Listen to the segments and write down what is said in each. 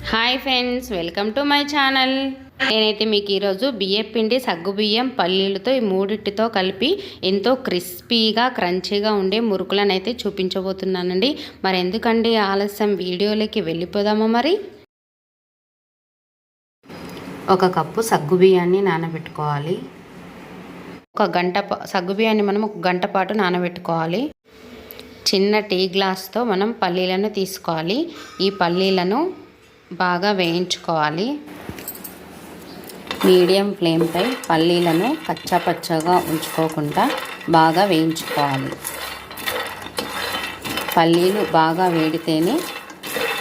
Hi friends, welcome to my channel. నేనైతే మీకు ఈరోజు బియ్యం పిండి, సగ్గుబియ్యం, పల్లీలతో ఈ మూడింటితో కలిపి ఎంతో క్రిస్పీగా క్రంచీగా ఉండే మురుకులను అయితే చూపించబోతున్నానండి. మరి ఎందుకండి ఆలస్యం, వీడియోలోకి వెళ్ళిపోదామా. మరి ఒక కప్పు సగ్గుబియ్యాన్ని నానబెట్టుకోవాలి. ఒక గంట సగ్గుబియ్యాన్ని మనం ఒక గంట పాటు నానబెట్టుకోవాలి. చిన్న టీ గ్లాస్తో మనం పల్లీలను తీసుకోవాలి. ఈ పల్లీలను బాగా వేయించుకోవాలి. మీడియం ఫ్లేమ్పై పల్లీలను పచ్చగా ఉంచుకోకుండా బాగా వేయించుకోవాలి. పల్లీలు బాగా వేడితేనే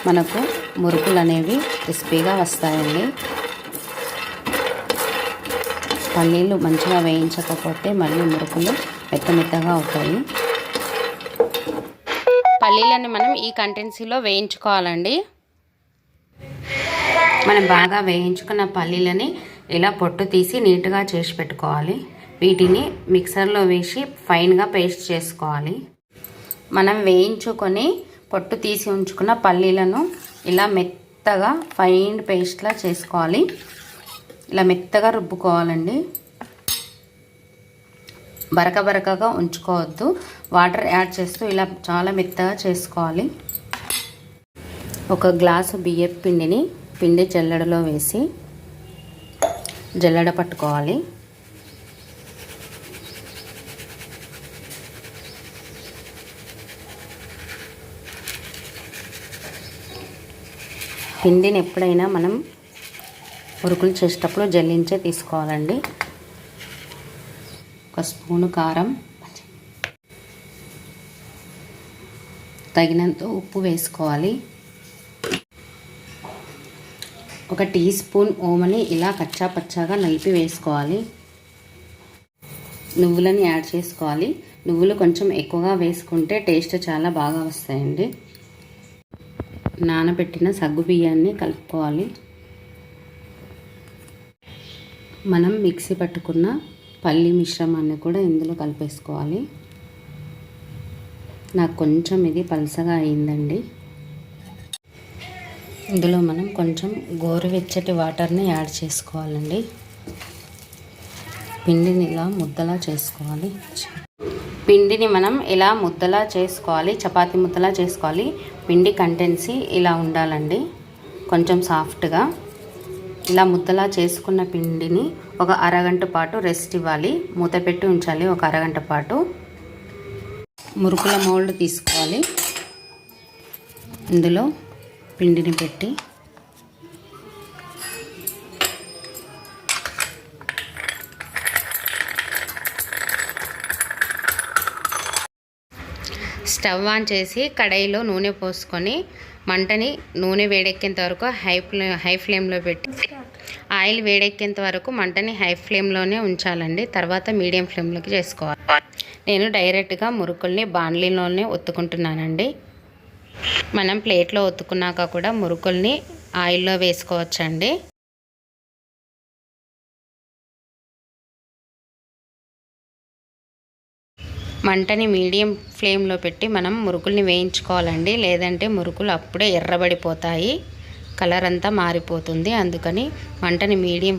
మనకు మురుకులు అనేవి క్రిస్పీగా వస్తాయండి. పల్లీలు మంచిగా వేయించకపోతే మళ్ళీ మురుకులు మెత్తగా అవుతాయి. పల్లీలని మనం ఈ కంటెన్సీలో వేయించుకోవాలండి. మనం బాగా వేయించుకున్న పల్లీలని ఇలా పొట్టు తీసి నీట్గా చేసి పెట్టుకోవాలి. వీటిని మిక్సర్లో వేసి ఫైన్గా పేస్ట్ చేసుకోవాలి. మనం వేయించుకొని పొట్టు తీసి ఉంచుకున్న పల్లీలను ఇలా మెత్తగా ఫైన్ పేస్ట్లా చేసుకోవాలి. ఇలా మెత్తగా రుబ్బుకోవాలండి. బరకగా ఉంచుకోవద్దు. వాటర్ యాడ్ చేస్తూ ఇలా చాలా మెత్తగా చేసుకోవాలి. ఒక గ్లాసు బియ్యం పిండి జల్లెడలో వేసి జల్లెడ పట్టుకోవాలి. పిండిని ఎప్పుడైనా మనం మురుకులు చేసేటప్పుడు జల్లించే తీసుకోవాలండి. ఒక స్పూను కారం, తగినంత ఉప్పు వేసుకోవాలి. ఒక టీ స్పూన్ ఓమని ఇలా పచ్చాగా నలిపి వేసుకోవాలి. నువ్వులని యాడ్ చేసుకోవాలి. నువ్వులు కొంచెం ఎక్కువగా వేసుకుంటే టేస్ట్ చాలా బాగా వస్తాయండి. నానబెట్టిన సగ్గుబియ్యాన్ని కలుపుకోవాలి. మనం మిక్సీ పట్టుకున్న పల్లి మిశ్రమాన్ని కూడా ఇందులో కలిపేసుకోవాలి. నాకు కొంచెం ఇది పలసగా అయిందండి. ఇందులో మనం కొంచెం గోరువెచ్చటి వాటర్ని యాడ్ చేసుకోవాలండి. పిండిని ఇలా ముద్దలా చేసుకోవాలి. పిండిని మనం ఇలా ముద్దలా చేసుకోవాలి, చపాతీ ముద్దలా చేసుకోవాలి. పిండి కంటెన్సీ ఇలా ఉండాలండి, కొంచెం సాఫ్ట్గా. ఇలా ముద్దలా చేసుకున్న పిండిని ఒక అరగంట పాటు రెస్ట్ ఇవ్వాలి. మూత పెట్టి ఉంచాలి ఒక అరగంట పాటు. మురుకుల మౌల్డ్ తీసుకోవాలి. ఇందులో పిండిని పెట్టి స్టవ్ ఆన్ చేసి కడాయిలో నూనె పోసుకొని మంటని నూనె వేడెక్కేంత వరకు హై ఫ్లేమ్లో పెట్టి ఆయిల్ వేడెక్కేంత వరకు మంటని హై ఫ్లేమ్లోనే ఉంచాలండి. తర్వాత మీడియం ఫ్లేమ్లోకి చేసుకోవాలి. నేను డైరెక్ట్గా మురుకుల్ని బాండ్లీలోనే ఒత్తుకుంటున్నానండి. మనం ప్లేట్లో ఒత్తుకున్నాక కూడా మురుకుల్ని ఆయిల్లో వేసుకోవచ్చండి. మంటని మీడియం ఫ్లేమ్లో పెట్టి మనం మురుకుల్ని వేయించుకోవాలండి. లేదంటే మురుకులు అప్పుడే ఎర్రబడిపోతాయి, కలర్ అంతా మారిపోతుంది. అందుకని మంటని మీడియం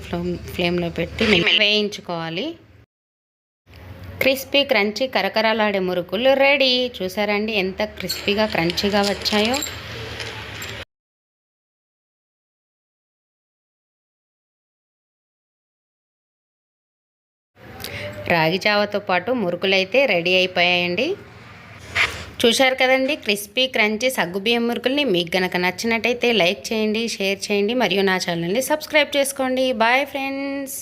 ఫ్లేమ్లో పెట్టి వేయించుకోవాలి. క్రిస్పీ క్రంచీ కరకరలాడే మురుకులు రెడీ. చూసారండి ఎంత క్రిస్పీగా క్రంచీగా వచ్చాయో. రాగి జావతో పాటు మురుకులైతే రెడీ అయిపోయాయండి. చూశారు కదండి క్రిస్పీ క్రంచీ సగ్గుబియ్యం మురుకుల్ని. మీకు గనక నచ్చినట్టయితే లైక్ చేయండి, షేర్ చేయండి, మరియు నా ఛానల్ని సబ్స్క్రైబ్ చేసుకోండి. Bye friends.